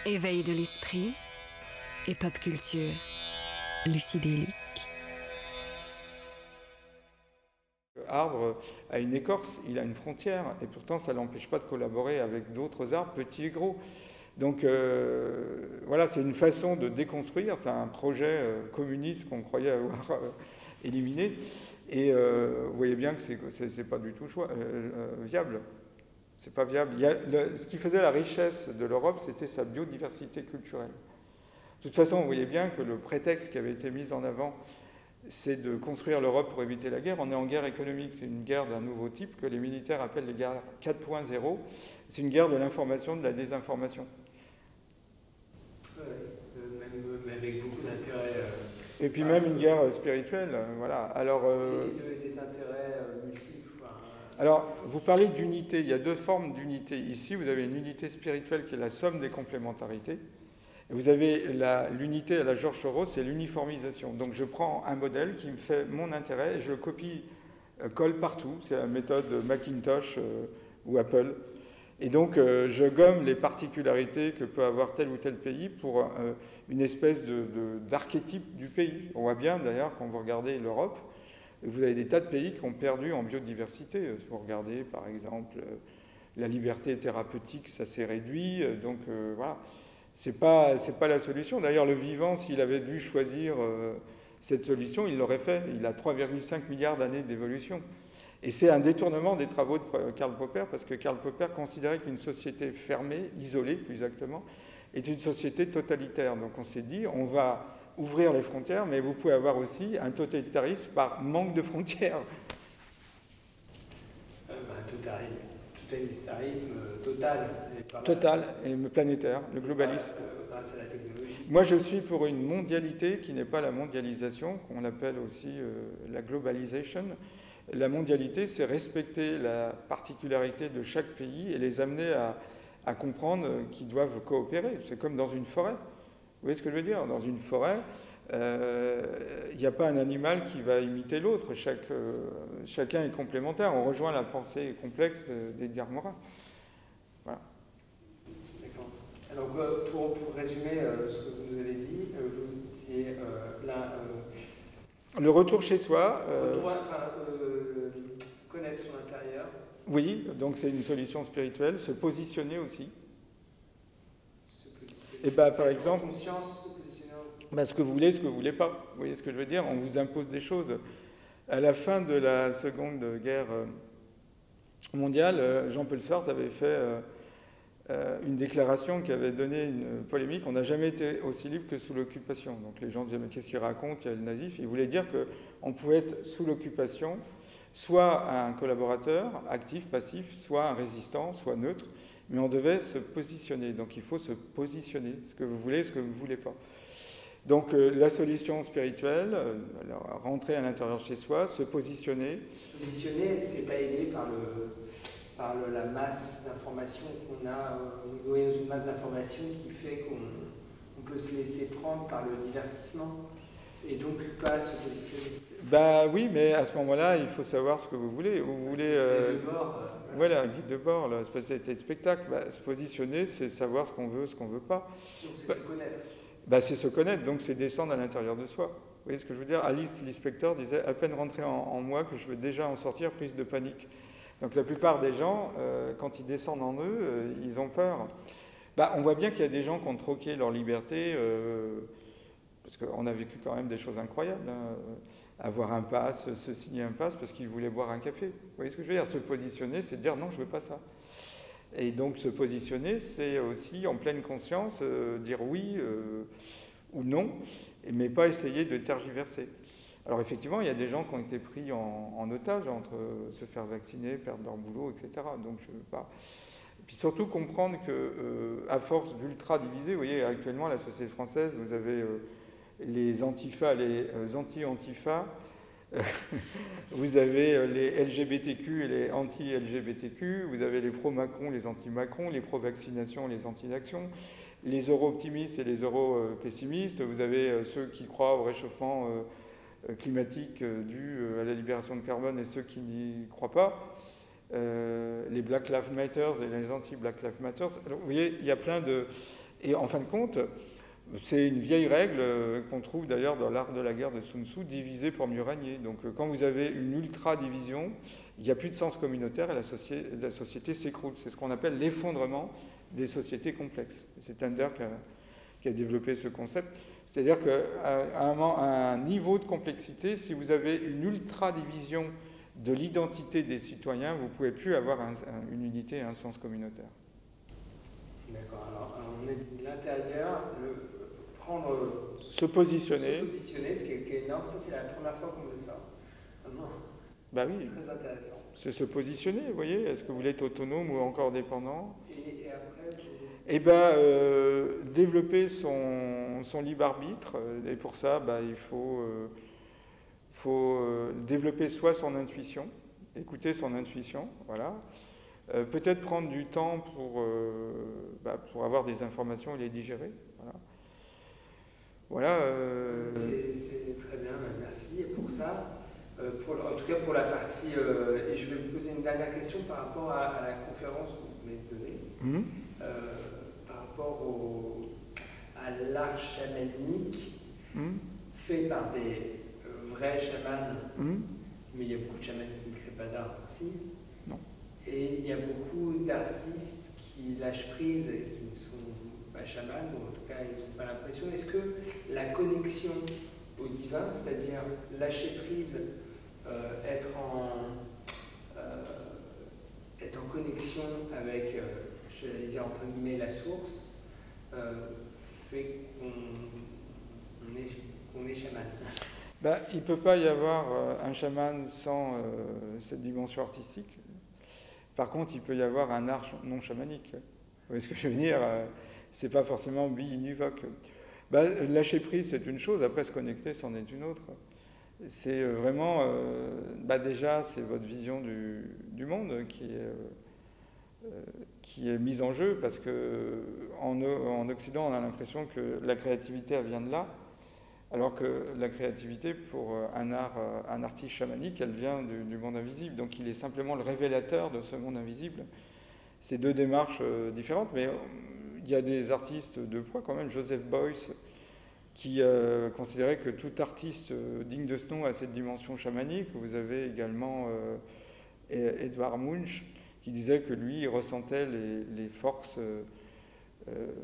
Éveil de l'esprit et pop culture. Lucidélique. L'arbre a une écorce, il a une frontière, et pourtant ça ne l'empêche pas de collaborer avec d'autres arbres, petits et gros. Donc voilà, c'est une façon de déconstruire, c'est un projet communiste qu'on croyait avoir éliminé, et vous voyez bien que c'est pas du tout viable. C'est pas viable. Ce qui faisait la richesse de l'Europe, c'était sa biodiversité culturelle. De toute façon, vous voyez bien que le prétexte qui avait été mis en avant, c'est de construire l'Europe pour éviter la guerre. On est en guerre économique, c'est une guerre d'un nouveau type que les militaires appellent les guerres 4.0. C'est une guerre de l'information, de la désinformation. Même avec beaucoup d'intérêt. Et puis même une guerre spirituelle, voilà. Alors, et des intérêts multiples. Alors, vous parlez d'unité, il y a deux formes d'unité. Ici, vous avez une unité spirituelle qui est la somme des complémentarités. Et vous avez l'unité à la George Soros, c'est l'uniformisation. Donc je prends un modèle qui me fait mon intérêt et je le copie, colle partout. C'est la méthode Macintosh ou Apple. Et donc je gomme les particularités que peut avoir tel ou tel pays pour une espèce d'archétype du pays. On voit bien d'ailleurs quand vous regardez l'Europe, vous avez des tas de pays qui ont perdu en biodiversité. Si vous regardez par exemple la liberté thérapeutique, ça s'est réduit. Donc voilà. C'est pas la solution. D'ailleurs, le vivant, s'il avait dû choisir cette solution, il l'aurait fait. Il a 3,5 milliards d'années d'évolution. Et c'est un détournement des travaux de Karl Popper, parce que Karl Popper considérait qu'une société fermée, isolée plus exactement, est une société totalitaire. Donc on s'est dit, on va ouvrir les frontières, mais vous pouvez avoir aussi un totalitarisme par manque de frontières. Totalitarisme total. Total et planétaire, le globalisme. Grâce à la technologie. Moi, je suis pour une mondialité qui n'est pas la mondialisation, qu'on appelle aussi la globalisation. La mondialité, c'est respecter la particularité de chaque pays et les amener à comprendre qu'ils doivent coopérer. C'est comme dans une forêt. Vous voyez ce que je veux dire? Dans une forêt, il n'y a pas un animal qui va imiter l'autre. Chacun est complémentaire. On rejoint la pensée complexe d'Edgar Morin. Voilà. D'accord. Alors, pour résumer ce que vous nous avez dit, vous disiez le retour chez soi. Connaître son intérieur. Oui, donc c'est une solution spirituelle. Se positionner aussi. Et bah, par exemple. Conscience, se positionner. Ce que vous voulez, ce que vous ne voulez pas. Vous voyez ce que je veux dire? On vous impose des choses. À la fin de la Seconde Guerre mondiale, Jean-Paul Sartre avait fait une déclaration qui avait donné une polémique. On n'a jamais été aussi libre que sous l'occupation. Donc les gens disaient, mais qu'est-ce qu'il raconte? Il y a le nazisme. Il voulait dire qu'on pouvait être sous l'occupation, soit un collaborateur actif, passif, soit un résistant, soit neutre, mais on devait se positionner. Donc il faut se positionner, ce que vous voulez, ce que vous ne voulez pas. Donc la solution spirituelle, rentrer à l'intérieur de chez soi, se positionner. Se positionner, c'est pas aidé par la masse d'informations qu'on a. On est dans une masse d'informations qui fait qu'on peut se laisser prendre par le divertissement et donc pas se positionner. Bah oui, mais à ce moment-là, il faut savoir ce que vous voulez. Vous voulez. De bord. Voilà, un guide de bord, la spécialité de spectacle. Se positionner, c'est savoir ce qu'on veut, ce qu'on ne veut pas. Donc c'est se connaître. C'est se connaître, donc c'est descendre à l'intérieur de soi. Vous voyez ce que je veux dire? Alice Lispector disait, à peine rentré en moi que je veux déjà en sortir, prise de panique. Donc la plupart des gens, quand ils descendent en eux, ils ont peur. On voit bien qu'il y a des gens qui ont troqué leur liberté, parce qu'on a vécu quand même des choses incroyables. Hein. Avoir un pass, se signer un pass parce qu'ils voulaient boire un café. Vous voyez ce que je veux dire? Se positionner, c'est dire non, je ne veux pas ça. Et donc se positionner, c'est aussi en pleine conscience dire oui ou non, mais pas essayer de tergiverser. Alors effectivement, il y a des gens qui ont été pris en otage entre se faire vacciner, perdre leur boulot, etc. Donc je ne veux pas. Et puis surtout comprendre que à force d'ultra diviser, vous voyez actuellement la société française, vous avez les antifas, les anti-antifas. Vous avez les LGBTQ et les anti-LGBTQ, vous avez les pro-Macron, les anti-Macron, les pro-vaccination, les anti-action, les euro-optimistes et les euro-pessimistes, vous avez ceux qui croient au réchauffement climatique dû à la libération de carbone et ceux qui n'y croient pas, les Black Lives Matter et les anti-Black Lives Matter. Alors, vous voyez, il y a plein de Et en fin de compte, c'est une vieille règle qu'on trouve d'ailleurs dans l'art de la guerre de Sun Tzu, diviser pour mieux régner. Donc quand vous avez une ultra-division, il n'y a plus de sens communautaire et la société s'écroule. C'est ce qu'on appelle l'effondrement des sociétés complexes. C'est Tender qui a développé ce concept. C'est-à-dire qu'à un niveau de complexité, si vous avez une ultra-division de l'identité des citoyens, vous ne pouvez plus avoir une unité et un sens communautaire. D'accord. Alors, on a dit l'intérieur, se positionner, ce qui est énorme. Ça, c'est la première fois qu'on le sort. Vraiment. Bah oui. C'est très intéressant. C'est se positionner, vous voyez. Est-ce que vous voulez être autonome ou encore dépendant? Et après Eh bien, développer son libre arbitre. Et pour ça, bah, il faut développer soit son intuition, écouter son intuition, voilà. Peut-être prendre du temps pour avoir des informations et les digérer. Voilà. C'est très bien, merci. Et pour ça, en tout cas pour la partie, et je vais vous poser une dernière question par rapport à la conférence que vous venez de donner, par rapport à l'art chamanique fait par des vrais chamans, mais il y a beaucoup de chamans qui ne créent pas d'art aussi. Non. Et il y a beaucoup d'artistes qui lâchent prise et qui ne sont pas chamans, ou en tout cas ils n'ont pas l'impression. Est-ce que la connexion au divin, c'est-à-dire lâcher prise, être en connexion avec, j'allais dire entre guillemets, la source, fait qu'on est chaman? Ben, il ne peut pas y avoir un chaman sans cette dimension artistique. Par contre, il peut y avoir un art non chamanique. Vous voyez ce que je veux dire? C'est pas forcément bi-univoque. Ben, lâcher prise, c'est une chose. Après, se connecter, c'en est une autre. C'est vraiment... déjà, c'est votre vision du monde qui est mise en jeu, parce qu'en Occident, on a l'impression que la créativité, elle vient de là. Alors que la créativité, pour un artiste chamanique, elle vient du monde invisible. Donc il est simplement le révélateur de ce monde invisible. C'est deux démarches différentes, mais il y a des artistes de poids quand même. Joseph Beuys, qui considérait que tout artiste digne de ce nom a cette dimension chamanique. Vous avez également Edvard Munch, qui disait que lui, il ressentait les forces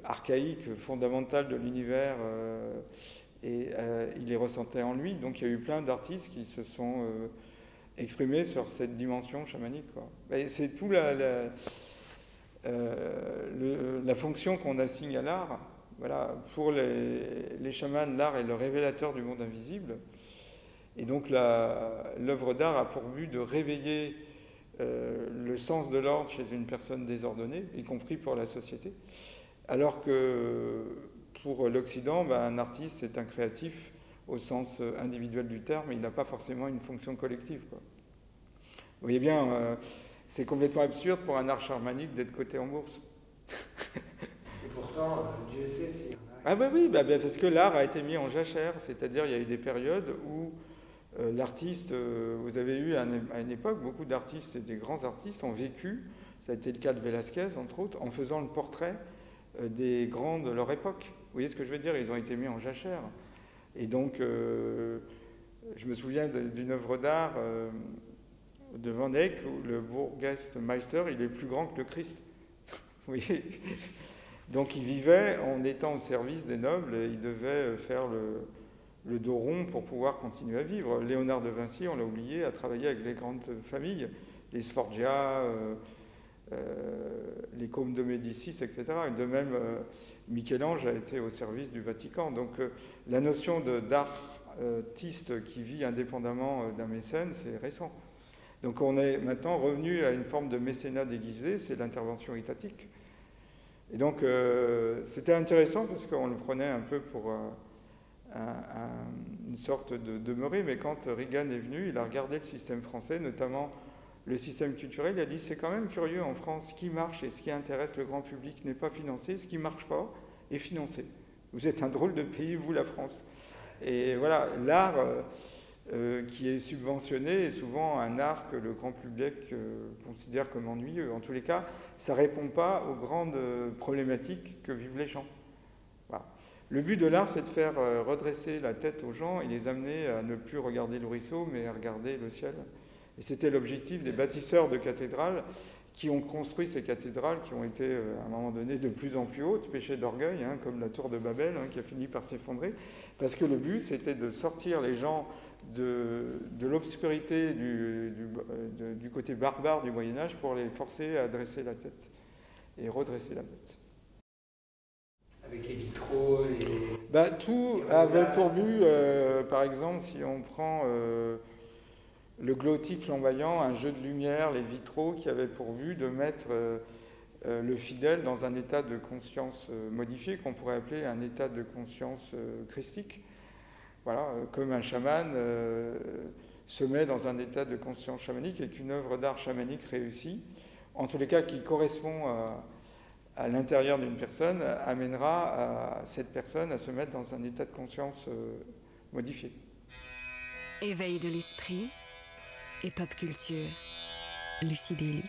archaïques, fondamentales de l'univers, et il les ressentait en lui. Donc il y a eu plein d'artistes qui se sont exprimés sur cette dimension chamanique, quoi. Et c'est tout la fonction qu'on assigne à l'art. Voilà, pour les chamans, l'art est le révélateur du monde invisible. Et donc l'œuvre d'art a pour but de réveiller le sens de l'ordre chez une personne désordonnée, y compris pour la société. Alors que pour l'Occident, un artiste, c'est un créatif au sens individuel du terme, il n'a pas forcément une fonction collective, quoi. Vous voyez bien, c'est complètement absurde pour un art chamanique d'être coté en bourse. Et pourtant, Dieu sait s'il y en a. Ah bah oui, parce que l'art a été mis en jachère, c'est-à-dire il y a eu des périodes où l'artiste, vous avez eu à une époque, beaucoup d'artistes et des grands artistes ont vécu, ça a été le cas de Velázquez entre autres, en faisant le portrait des grands de leur époque. Vous voyez ce que je veux dire? Ils ont été mis en jachère. Et donc, je me souviens d'une œuvre d'art de Van Eyck où le Burgermeister, il est plus grand que le Christ. Vous voyez? Donc il vivait en étant au service des nobles et il devait faire le dos rond pour pouvoir continuer à vivre. Léonard de Vinci, on l'a oublié, a travaillé avec les grandes familles, les Sforgia, les Cômes de Médicis, etc. Et de même, Michel-Ange a été au service du Vatican. Donc la notion d'artiste qui vit indépendamment d'un mécène, c'est récent. Donc on est maintenant revenu à une forme de mécénat déguisé, c'est l'intervention étatique. Et donc c'était intéressant parce qu'on le prenait un peu pour une sorte de demeuré, mais quand Reagan est venu, il a regardé le système français, notamment le système culturel, il a dit c'est quand même curieux en France, ce qui marche et ce qui intéresse le grand public n'est pas financé, ce qui ne marche pas est financé. Vous êtes un drôle de pays, vous la France. Et voilà, l'art qui est subventionné est souvent un art que le grand public considère comme ennuyeux. En tous les cas, ça ne répond pas aux grandes problématiques que vivent les gens. Voilà. Le but de l'art, c'est de faire redresser la tête aux gens et les amener à ne plus regarder le ruisseau, mais à regarder le ciel. Et c'était l'objectif des bâtisseurs de cathédrales qui ont construit ces cathédrales, qui ont été à un moment donné de plus en plus hautes, péché d'orgueil, hein, comme la tour de Babel, hein, qui a fini par s'effondrer, parce que le but, c'était de sortir les gens de l'obscurité du côté barbare du Moyen-Âge pour les forcer à dresser la tête et redresser la tête. Avec les vitraux, Tout avait pour but, par exemple, si on prend le glottique flamboyant, un jeu de lumière, les vitraux, qui avaient pour but de mettre le fidèle dans un état de conscience modifié, qu'on pourrait appeler un état de conscience christique. Voilà, comme un chaman se met dans un état de conscience chamanique et qu'une œuvre d'art chamanique réussie, en tous les cas qui correspond à l'intérieur d'une personne, amènera cette personne à se mettre dans un état de conscience modifié. Éveil de l'esprit et pop culture. Lucie Daly.